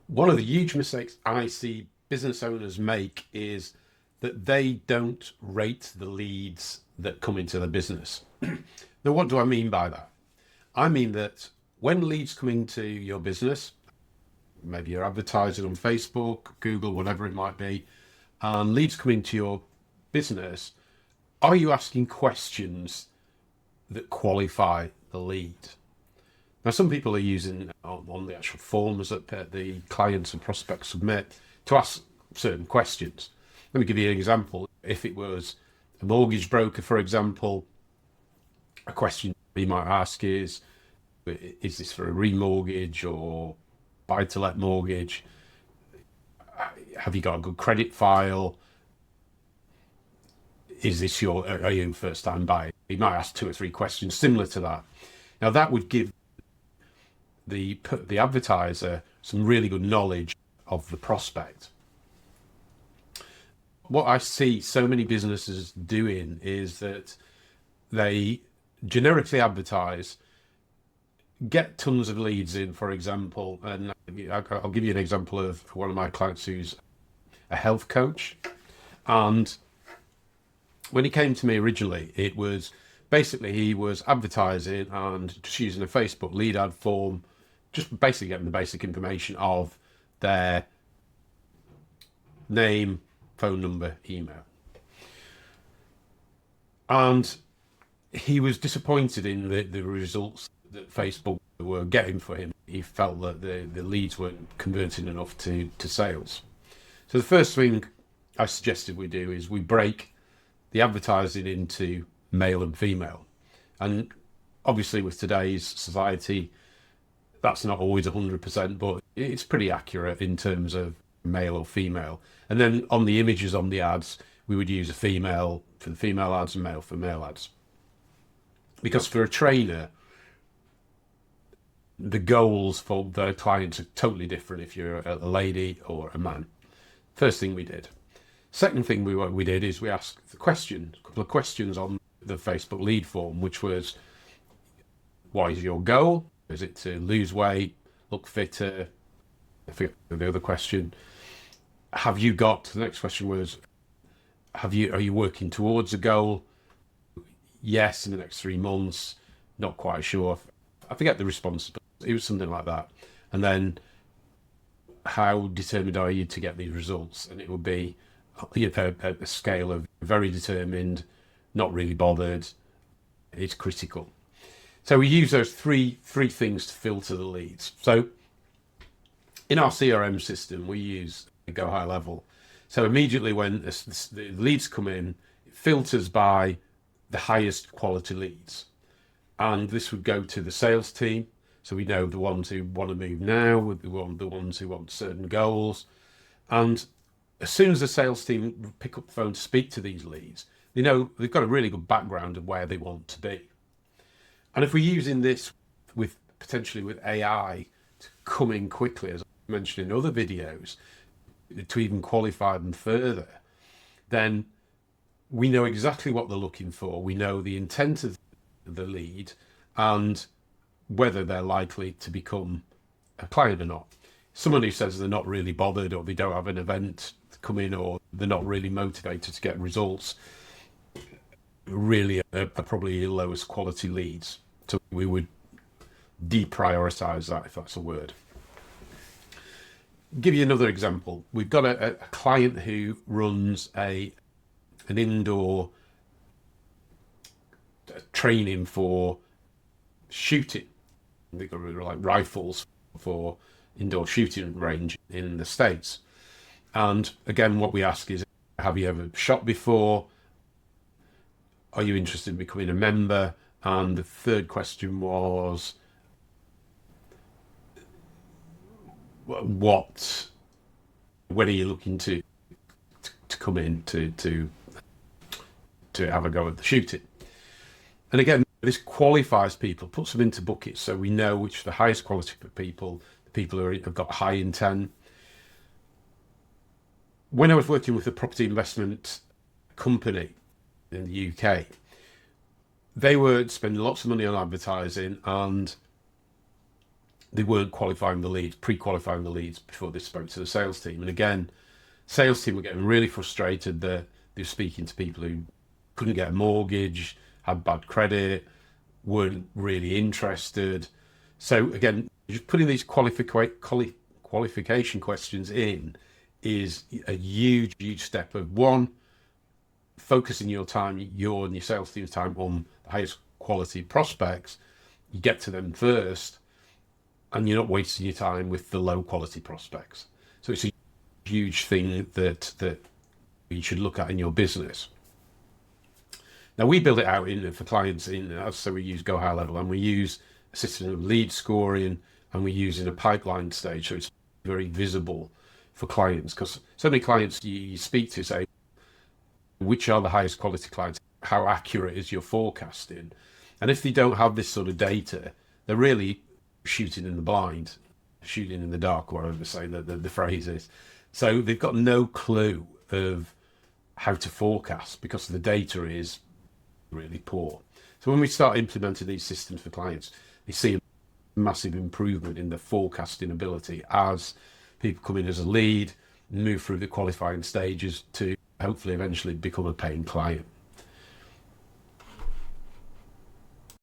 One of the huge mistakes I see business owners make is that they don't rate the leads that come into the business. Now, what do I mean by that? I mean that when leads come into your business, maybe you're advertising on Facebook, Google, whatever it might be, and leads come into your business, are you asking questions that qualify the lead? Now, some people are using on the actual forms that the clients and prospects submit to ask certain questions. Let me give you an example. If it was a mortgage broker, for example, a question you might ask is this for a remortgage or buy-to-let mortgage? Have you got a good credit file? Are you a first-time buyer? You might ask two or three questions similar to that. Now, that would give the advertiser some really good knowledge of the prospect. What I see so many businesses doing is that they generically advertise, get tons of leads in, for example, and I'll give you an example of one of my clients who's a health coach. And when he came to me originally, it was basically he was advertising and just using a Facebook lead ad form, just basically getting the basic information of their name, phone number, email. And he was disappointed in the results that Facebook were getting for him. He felt that the leads weren't converting enough to sales. So the first thing I suggested we do is we break the advertising into male and female. And obviously with today's society, that's not always 100%, but it's pretty accurate in terms of male or female. And then on the images on the ads, we would use a female for the female ads and male for male ads. Because for a trainer, the goals for their clients are totally different if you're a lady or a man. First thing we did. Second thing we did is we asked a couple of questions on the Facebook lead form, which was, what is your goal? Is it to lose weight, look fitter? I forget the other question. The next question was, are you working towards a goal? Yes, in the next 3 months. Not quite sure. I forget the response, but it was something like that. And then, how determined are you to get these results? And it would be a scale of very determined, not really bothered. It's critical. So we use those three things to filter the leads. So in our CRM system, we use Go High Level. So immediately when the leads come in, it filters by the highest quality leads. And this would go to the sales team. So we know the ones who want to move now, the ones who want certain goals. And as soon as the sales team pick up the phone to speak to these leads, they know they've got a really good background of where they want to be. And if we're using this potentially with AI to come in quickly, as I mentioned in other videos, to even qualify them further, then we know exactly what they're looking for. We know the intent of the lead and whether they're likely to become a client or not. Someone who says they're not really bothered, or they don't have an event to come in, or they're not really motivated to get results, really are probably the lowest quality leads. So we would deprioritize that, if that's a word. Give you another example. We've got a client who runs an indoor training for shooting. They've got like rifles for indoor shooting range in the States. And again, what we ask is, have you ever shot before? Are you interested in becoming a member? And the third question was, when are you looking to come in to have a go at the shooting? And again, this qualifies people, puts them into buckets, so we know which are the highest quality people, the people who have got high intent. When I was working with a property investment company in the UK, they were spending lots of money on advertising, and they weren't qualifying the leads, pre-qualifying the leads before they spoke to the sales team. And again, sales team were getting really frustrated that they were speaking to people who couldn't get a mortgage, had bad credit, weren't really interested. So again, just putting these qualification questions in is a huge step of one, focusing your time, your and your sales team's time on the highest quality prospects. You get to them first, and you're not wasting your time with the low quality prospects. So it's a huge thing that you should look at in your business. Now we build it out for clients so we use Go High Level, and we use a system of lead scoring, and we use in a pipeline stage, so it's very visible for clients, because so many clients you speak to say, which are the highest quality clients? How accurate is your forecasting? And if they don't have this sort of data, they're really shooting in the blind, shooting in the dark, whatever they say the phrase is. So they've got no clue of how to forecast because the data is really poor. So when we start implementing these systems for clients, they see a massive improvement in the forecasting ability as people come in as a lead, move through the qualifying stages to hopefully eventually become a paying client.